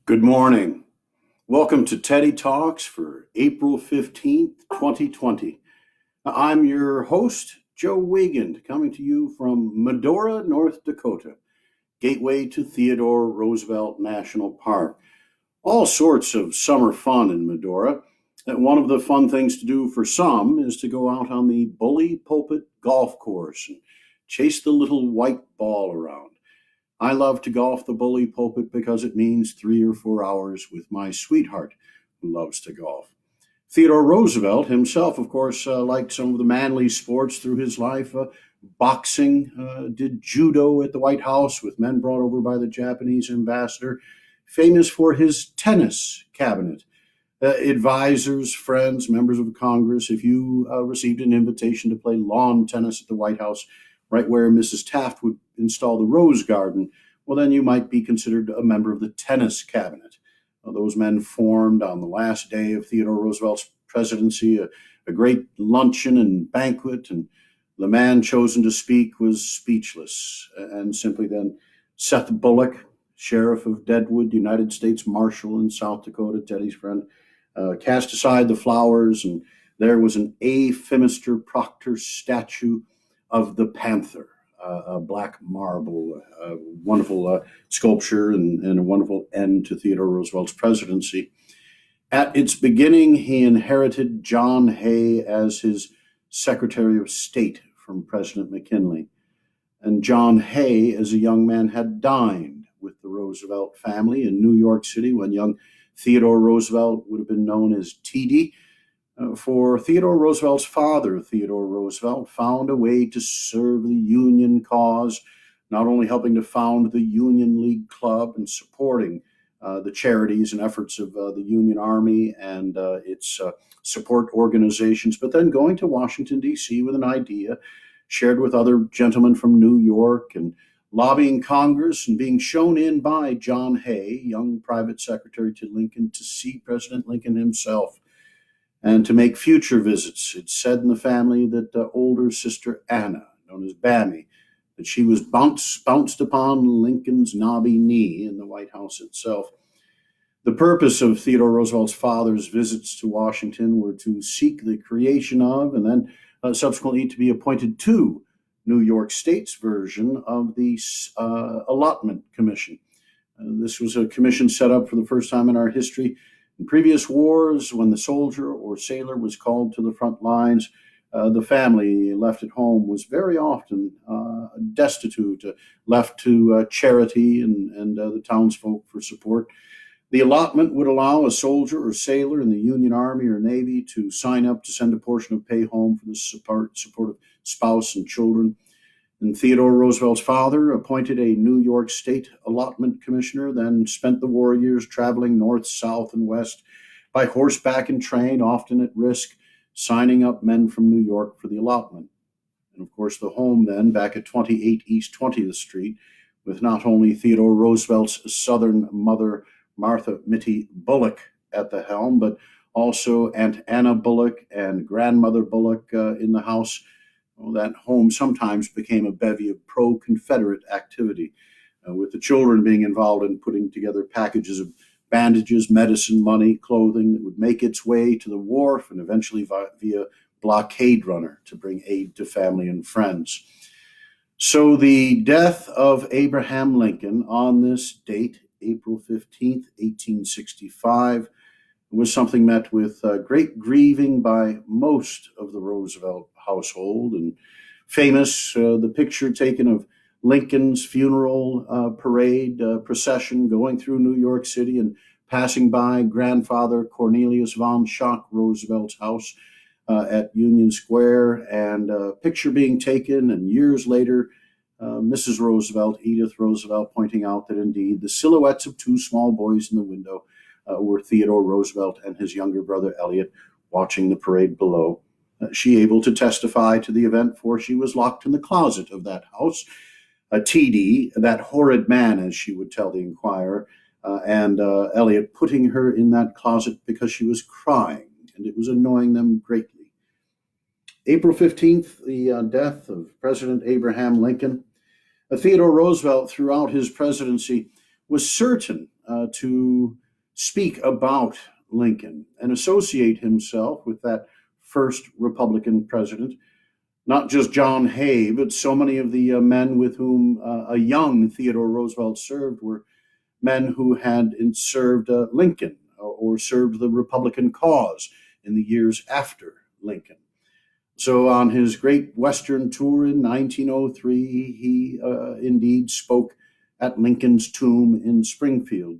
Good morning. Welcome to Teddy Talks for April 15th, 2020. I'm your host, Joe Wiegand, coming to you from Medora, North Dakota, gateway to Theodore Roosevelt National Park. All sorts of summer fun in Medora. One of the fun things to do for some is to go out on the Bully Pulpit golf course and chase the little white ball around. I love to golf the Bully Pulpit because it means 3 or 4 hours with my sweetheart who loves to golf. Theodore Roosevelt himself, of course, liked some of the manly sports through his life. Boxing, did judo at the White House with men brought over by the Japanese ambassador, famous for his tennis cabinet. Advisors, friends, members of Congress, if you received an invitation to play lawn tennis at the White House, right where Mrs. Taft would install the Rose Garden, well, then you might be considered a member of the tennis cabinet. Those men formed on the last day of Theodore Roosevelt's presidency a great luncheon and banquet, and the man chosen to speak was speechless. And simply then, Seth Bullock, sheriff of Deadwood, United States Marshal in South Dakota, Teddy's friend, cast aside the flowers, and there was an A. Phimister Proctor statue of the panther, a black marble, wonderful sculpture and a wonderful end to Theodore Roosevelt's presidency. At its beginning, he inherited John Hay as his Secretary of State from President McKinley. And John Hay, as a young man, had dined with the Roosevelt family in New York City when young Theodore Roosevelt would have been known as TD. For Theodore Roosevelt's father, Theodore Roosevelt, found a way to serve the Union cause, not only helping to found the Union League Club and supporting the charities and efforts of the Union Army and its support organizations, but then going to Washington, D.C. with an idea shared with other gentlemen from New York and lobbying Congress and being shown in by John Hay, young private secretary to Lincoln, to see President Lincoln himself and to make future visits. It's said in the family that older sister Anna, known as Bammy, that she was bounced upon Lincoln's knobby knee in the White House itself. The purpose of Theodore Roosevelt's father's visits to Washington were to seek the creation of, and then subsequently to be appointed to, New York State's version of the Allotment Commission. This was a commission set up for the first time in our history. In previous wars, when the soldier or sailor was called to the front lines, the family left at home was very often destitute, left to charity and the townsfolk for support. The allotment would allow a soldier or sailor in the Union Army or Navy to sign up to send a portion of pay home for the support of spouse and children. And Theodore Roosevelt's father appointed a New York State allotment commissioner, then spent the war years traveling north, south, and west by horseback and train, often at risk, signing up men from New York for the allotment. And of course, the home then, back at 28 East 20th Street, with not only Theodore Roosevelt's Southern mother, Martha Mitty Bullock, at the helm, but also Aunt Anna Bullock and Grandmother Bullock in the house. Well, that home sometimes became a bevy of pro-Confederate activity, with the children being involved in putting together packages of bandages, medicine, money, clothing that would make its way to the wharf and eventually via blockade runner to bring aid to family and friends. So the death of Abraham Lincoln on this date, April 15th, 1865, was something met with great grieving by most of the Roosevelt household. And famous, the picture taken of Lincoln's funeral parade procession going through New York City and passing by grandfather Cornelius von Schacht Roosevelt's house at Union Square, and a picture being taken, and years later, Mrs. Roosevelt, Edith Roosevelt, pointing out that indeed the silhouettes of two small boys in the window were Theodore Roosevelt and his younger brother Elliot watching the parade below. She able to testify to the event, for she was locked in the closet of that house. TD, that horrid man, as she would tell the Inquirer, and Elliot putting her in that closet because she was crying, and it was annoying them greatly. April 15th, the death of President Abraham Lincoln. Theodore Roosevelt, throughout his presidency, was certain to speak about Lincoln and associate himself with that first Republican president. Not just John Hay, but so many of the men with whom a young Theodore Roosevelt served were men who had served Lincoln or served the Republican cause in the years after Lincoln. So on his great Western tour in 1903, he indeed spoke at Lincoln's tomb in Springfield.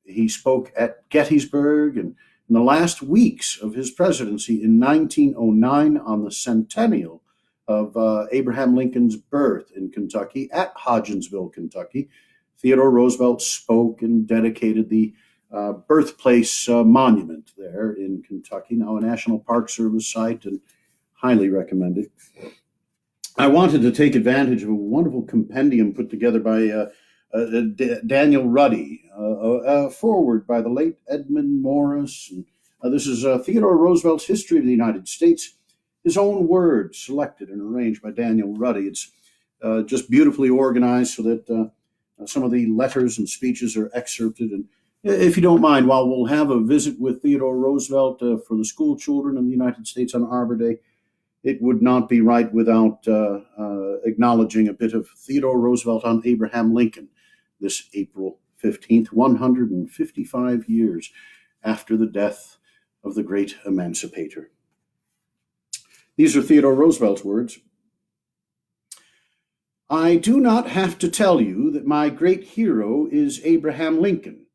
He spoke at Gettysburg, and in the last weeks of his presidency in 1909 on the centennial of Abraham Lincoln's birth in Kentucky at Hodgensville, Kentucky, Theodore Roosevelt spoke and dedicated the birthplace monument there in Kentucky, now a National Park Service site and highly recommended. I wanted to take advantage of a wonderful compendium put together by Daniel Ruddy, a foreword by the late Edmund Morris. And, this is Theodore Roosevelt's History of the United States, his own words selected and arranged by Daniel Ruddy. It's just beautifully organized so that some of the letters and speeches are excerpted. And if you don't mind, while we'll have a visit with Theodore Roosevelt for the school children in the United States on Arbor Day, it would not be right without acknowledging a bit of Theodore Roosevelt on Abraham Lincoln this April 15th, 155 years after the death of the great emancipator. These are Theodore Roosevelt's words. I do not have to tell you that my great hero is Abraham Lincoln,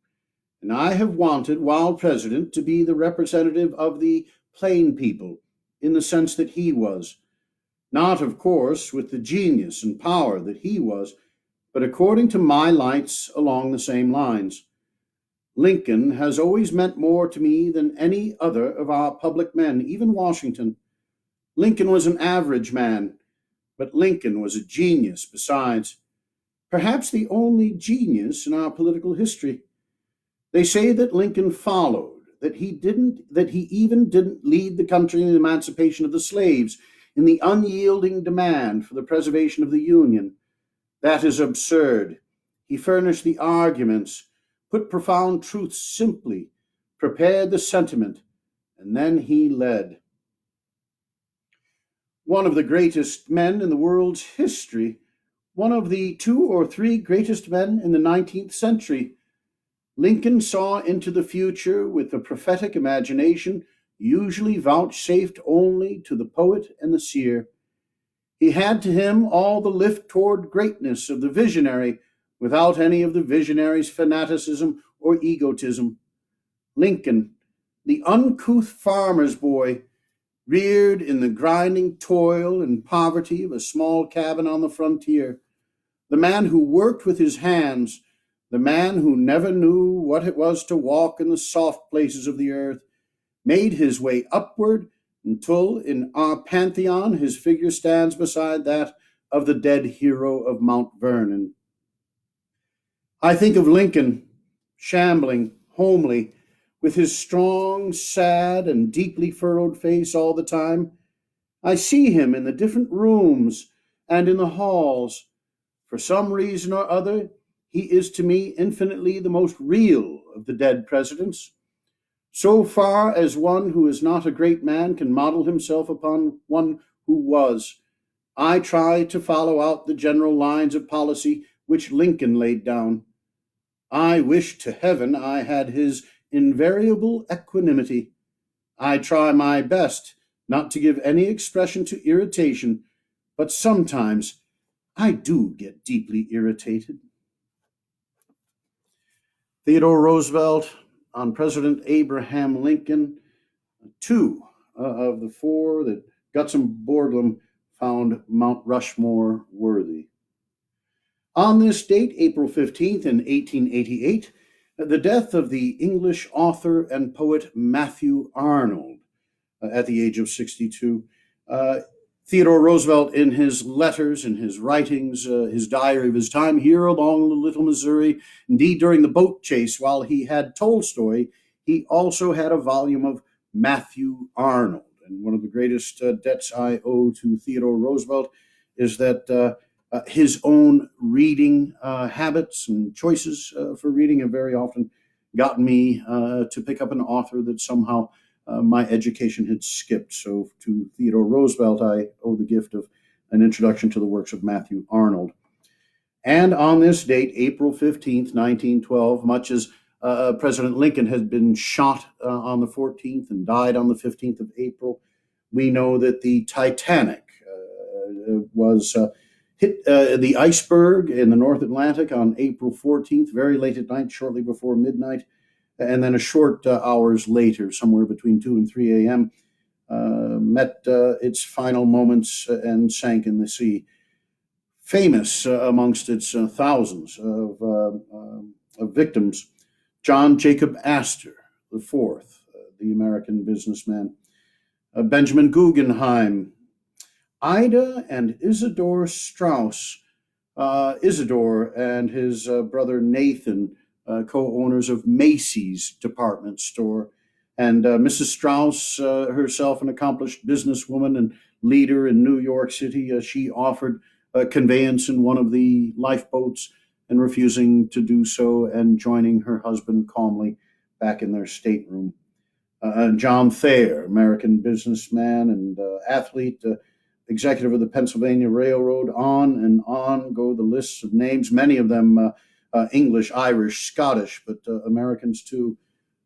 and I have wanted, while president, to be the representative of the plain people in the sense that he was, not, of course, with the genius and power that he was, but according to my lights along the same lines. Lincoln has always meant more to me than any other of our public men, even Washington. Lincoln was an average man, but Lincoln was a genius besides, perhaps the only genius in our political history. They say that Lincoln followed, that he even didn't lead the country in the emancipation of the slaves, in the unyielding demand for the preservation of the Union. That is absurd. He furnished the arguments, put profound truths simply, prepared the sentiment, and then he led. One of the greatest men in the world's history, one of the 2 or 3 greatest men in the 19th century, Lincoln saw into the future with the prophetic imagination usually vouchsafed only to the poet and the seer. He had to him all the lift toward greatness of the visionary without any of the visionary's fanaticism or egotism. Lincoln, the uncouth farmer's boy, reared in the grinding toil and poverty of a small cabin on the frontier, the man who worked with his hands, the man who never knew what it was to walk in the soft places of the earth, made his way upward until in our pantheon his figure stands beside that of the dead hero of Mount Vernon. I think of Lincoln, shambling, homely, with his strong, sad, and deeply furrowed face all the time. I see him in the different rooms and in the halls. For some reason or other, he is to me infinitely the most real of the dead presidents. So far as one who is not a great man can model himself upon one who was, I try to follow out the general lines of policy which Lincoln laid down. I wish to heaven I had his invariable equanimity. I try my best not to give any expression to irritation, but sometimes I do get deeply irritated. Theodore Roosevelt on President Abraham Lincoln, 2 of the 4 that Gutzon Borglum found Mount Rushmore worthy. On this date, April 15th in 1888, the death of the English author and poet Matthew Arnold at the age of 62. Theodore Roosevelt, in his letters, in his writings, his diary of his time here along the Little Missouri, indeed during the boat chase while he had Tolstoy, he also had a volume of Matthew Arnold. And one of the greatest debts I owe to Theodore Roosevelt is that His own reading habits and choices for reading have very often gotten me to pick up an author that somehow my education had skipped. So to Theodore Roosevelt, I owe the gift of an introduction to the works of Matthew Arnold. And on this date, April 15th, 1912, much as President Lincoln had been shot on the 14th and died on the 15th of April, we know that the Titanic was hit the iceberg in the North Atlantic on April 14th, very late at night, shortly before midnight. And then a short hours later, somewhere between 2 and 3 a.m., met its final moments and sank in the sea. Famous amongst its thousands of victims, John Jacob Astor IV, the American businessman, Benjamin Guggenheim, Ida and Isidore Strauss, Isidore and his brother Nathan, co-owners of Macy's department store, and Mrs. Strauss herself, an accomplished businesswoman and leader in New York City. She offered conveyance in one of the lifeboats and refusing to do so and joining her husband calmly back in their stateroom. John Thayer, American businessman and athlete, executive of the Pennsylvania Railroad. On go the lists of names, many of them English, Irish, Scottish, but Americans too.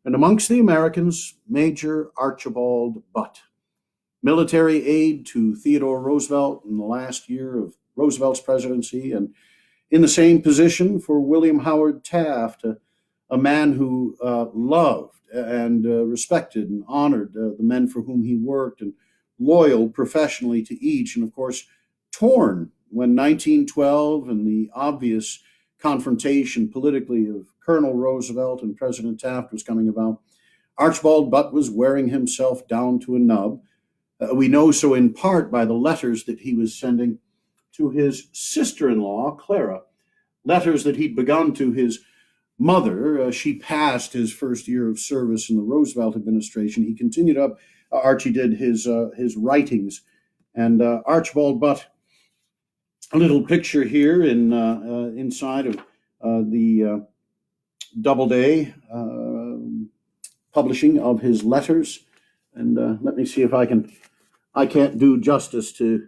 And amongst the Americans, Major Archibald Butt, military aide to Theodore Roosevelt in the last year of Roosevelt's presidency, and in the same position for William Howard Taft, a man who loved and respected and honored the men for whom he worked, and loyal professionally to each, and of course torn when 1912 and the obvious confrontation politically of Colonel Roosevelt and President Taft was coming about. Archibald Butt was wearing himself down to a nub. We know so in part by the letters that he was sending to his sister-in-law, Clara, letters that he'd begun to his mother. She passed his first year of service in the Roosevelt administration. He continued up, Archie did, his writings. And Archibald Butt, a little picture here inside of the Doubleday publishing of his letters. And let me see if I can't do justice to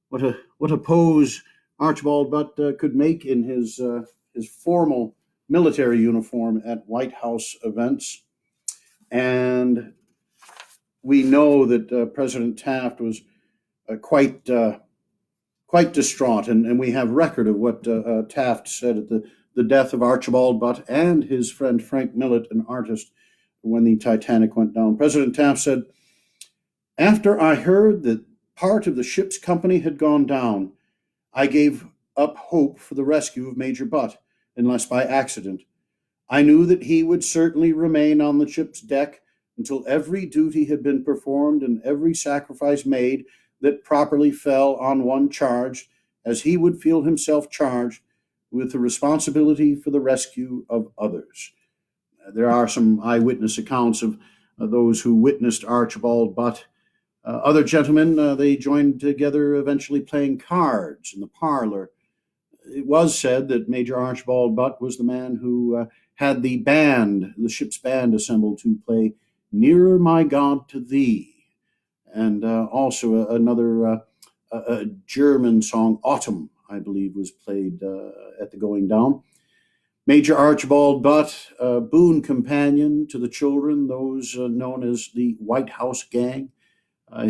what a pose Archibald Butt could make in his formal military uniform at White House events. And we know that President Taft was quite distraught, and we have record of what Taft said at the death of Archibald Butt and his friend Frank Millet, an artist, when the Titanic went down. President Taft said, "After I heard that part of the ship's company had gone down, I gave up hope for the rescue of Major Butt, unless by accident. I knew that he would certainly remain on the ship's deck until every duty had been performed and every sacrifice made that properly fell on one charged, as he would feel himself charged with the responsibility for the rescue of others." There are some eyewitness accounts of those who witnessed Archibald Butt. Other gentlemen, they joined together eventually playing cards in the parlor. It was said that Major Archibald Butt was the man who had the ship's band assembled to play "Nearer, My God, to Thee," and also another German song, "Autumn," I believe, was played at the going down. Major Archibald Butt, boon companion to the children, those known as the White House Gang.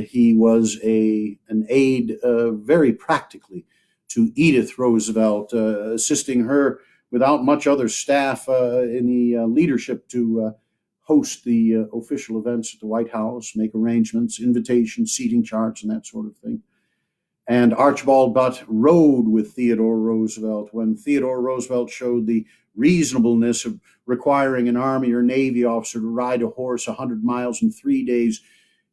He was an aide very practically to Edith Roosevelt, assisting her without much other staff in the leadership to host the official events at the White House, make arrangements, invitations, seating charts, and that sort of thing. And Archibald Butt rode with Theodore Roosevelt when Theodore Roosevelt showed the reasonableness of requiring an Army or Navy officer to ride a horse 100 miles in 3 days.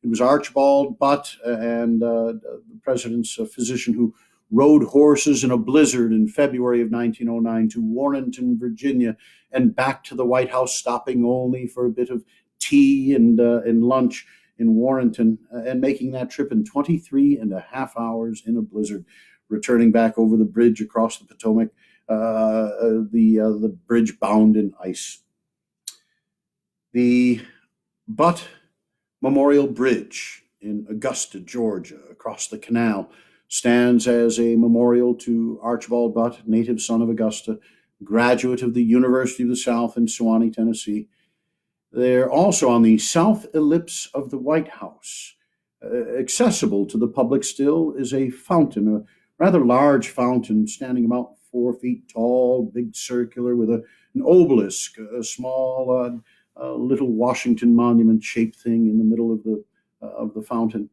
It was Archibald Butt and the president's physician who rode horses in a blizzard in February of 1909 to Warrenton, Virginia, and back to the White House, stopping only for a bit of tea and lunch in Warrenton, and making that trip in 23 and a half hours in a blizzard. returning back over the bridge across the Potomac, the bridge bound in ice. The Butt Memorial Bridge in Augusta, Georgia, across the canal, stands as a memorial to Archibald Butt, native son of Augusta, graduate of the University of the South in Sewanee, Tennessee. They're also on the south ellipse of the White House. Accessible to the public still is a fountain, a rather large fountain standing about 4 feet tall, big circular with an obelisk, a small little Washington monument shaped thing in the middle of the fountain.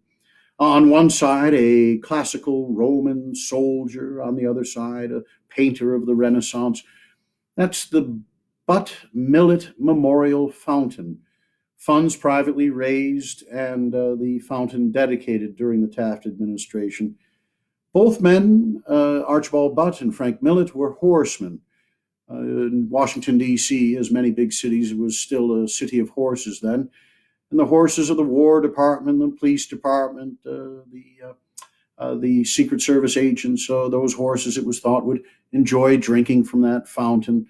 On one side, a classical Roman soldier. On the other side, a painter of the Renaissance. That's the Butt Millet Memorial Fountain. Funds privately raised and the fountain dedicated during the Taft administration. Both men, Archibald Butt and Frank Millet, were horsemen. In Washington, D.C., as many big cities, it was still a city of horses then. And the horses of the War Department, the Police Department, the Secret Service agents, those horses, it was thought, would enjoy drinking from that fountain.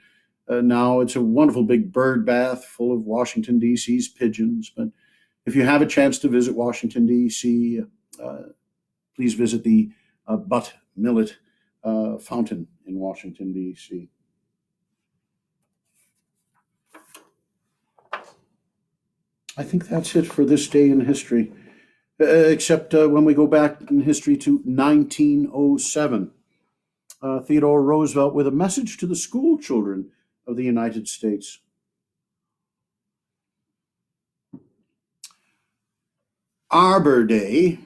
Now it's a wonderful big bird bath full of Washington, D.C.'s pigeons. But if you have a chance to visit Washington, D.C., please visit the Butt Millet Fountain in Washington, D.C. I think that's it for this day in history, except when we go back in history to 1907. Theodore Roosevelt with a message to the school children of the United States. Arbor Day,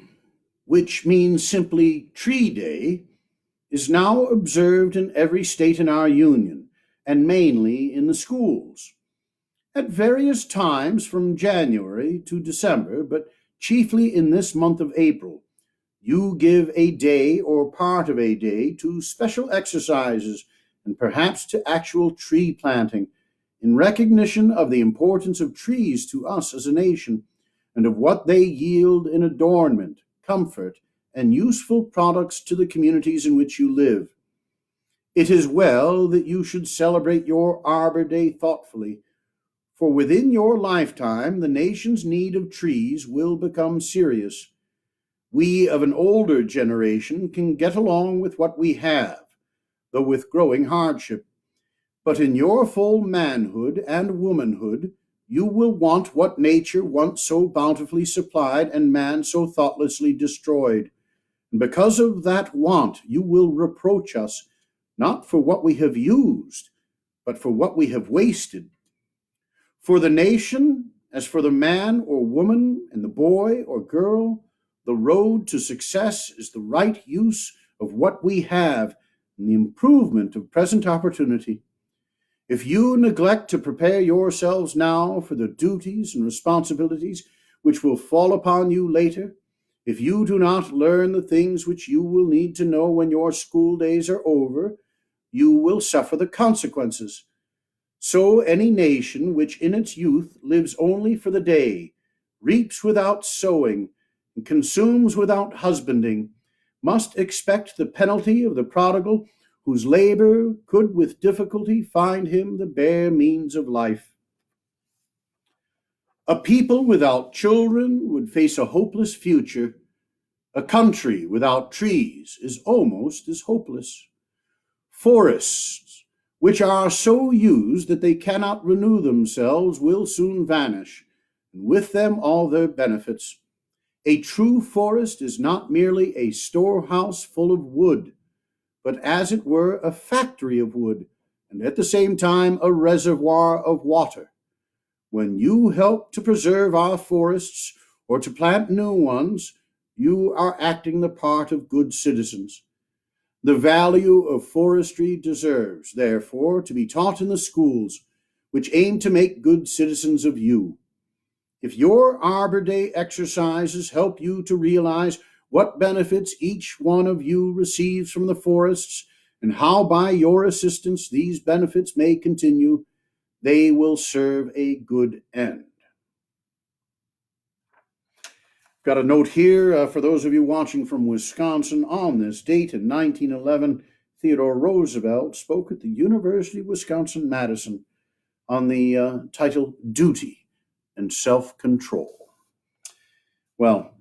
which means simply Tree Day, is now observed in every state in our Union, and mainly in the schools. At various times from January to December, but chiefly in this month of April, you give a day or part of a day to special exercises and perhaps to actual tree planting, in recognition of the importance of trees to us as a nation, and of what they yield in adornment, comfort, and useful products to the communities in which you live. It is well that you should celebrate your Arbor Day thoughtfully, for within your lifetime the nation's need of trees will become serious. We of an older generation can get along with what we have, though with growing hardship. But in your full manhood and womanhood, you will want what nature once so bountifully supplied and man so thoughtlessly destroyed. And because of that want, you will reproach us, not for what we have used, but for what we have wasted. For the nation, as for the man or woman and the boy or girl, the road to success is the right use of what we have and the improvement of present opportunity. If you neglect to prepare yourselves now for the duties and responsibilities which will fall upon you later, if you do not learn the things which you will need to know when your school days are over, you will suffer the consequences. So any nation which in its youth lives only for the day, reaps without sowing, and consumes without husbanding, must expect the penalty of the prodigal, whose labor could with difficulty find him the bare means of life. A people without children would face a hopeless future. A country without trees is almost as hopeless. Forests, which are so used that they cannot renew themselves, will soon vanish, and with them all their benefits. A true forest is not merely a storehouse full of wood, but as it were a factory of wood, and at the same time a reservoir of water. When you help to preserve our forests or to plant new ones, you are acting the part of good citizens. The value of forestry deserves, therefore, to be taught in the schools, which aim to make good citizens of you. If your Arbor Day exercises help you to realize what benefits each one of you receives from the forests, and how by your assistance these benefits may continue, they will serve a good end. Got a note here for those of you watching from Wisconsin. On this date in 1911, Theodore Roosevelt spoke at the University of Wisconsin-Madison on the title Duty and Self-Control. Well,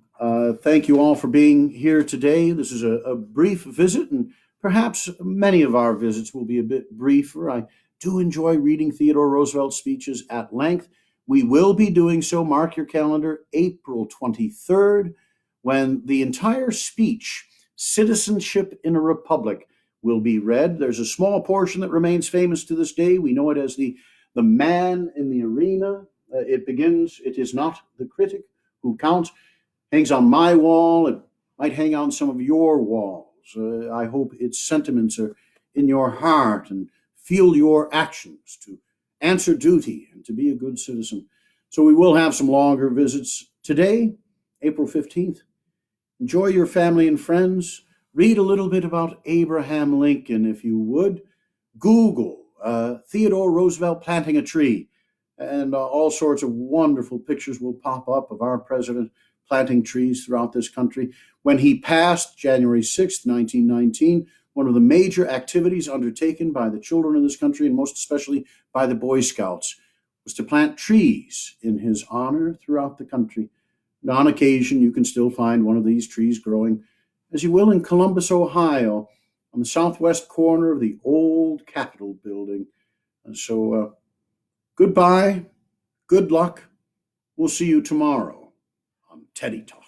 thank you all for being here today. This is a brief visit, and perhaps many of our visits will be a bit briefer. I do enjoy reading Theodore Roosevelt's speeches at length. We will be doing so, mark your calendar, April 23rd, when the entire speech, Citizenship in a Republic, will be read. There's a small portion that remains famous to this day. We know it as the man in the arena. It begins, "It is not the critic who counts," hangs on my wall. It might hang on some of your walls. I hope its sentiments are in your heart and fuel your actions to answer duty and to be a good citizen. So we will have some longer visits today, April 15th. Enjoy your family and friends. Read a little bit about Abraham Lincoln, if you would. Google Theodore Roosevelt planting a tree, and all sorts of wonderful pictures will pop up of our president planting trees throughout this country. When he passed, January 6th, 1919, one of the major activities undertaken by the children in this country, and most especially by the Boy Scouts, was to plant trees in his honor throughout the country. And on occasion, you can still find one of these trees growing, as you will in Columbus, Ohio, on the southwest corner of the old Capitol building. And so, goodbye, good luck. We'll see you tomorrow on Teddy Talk.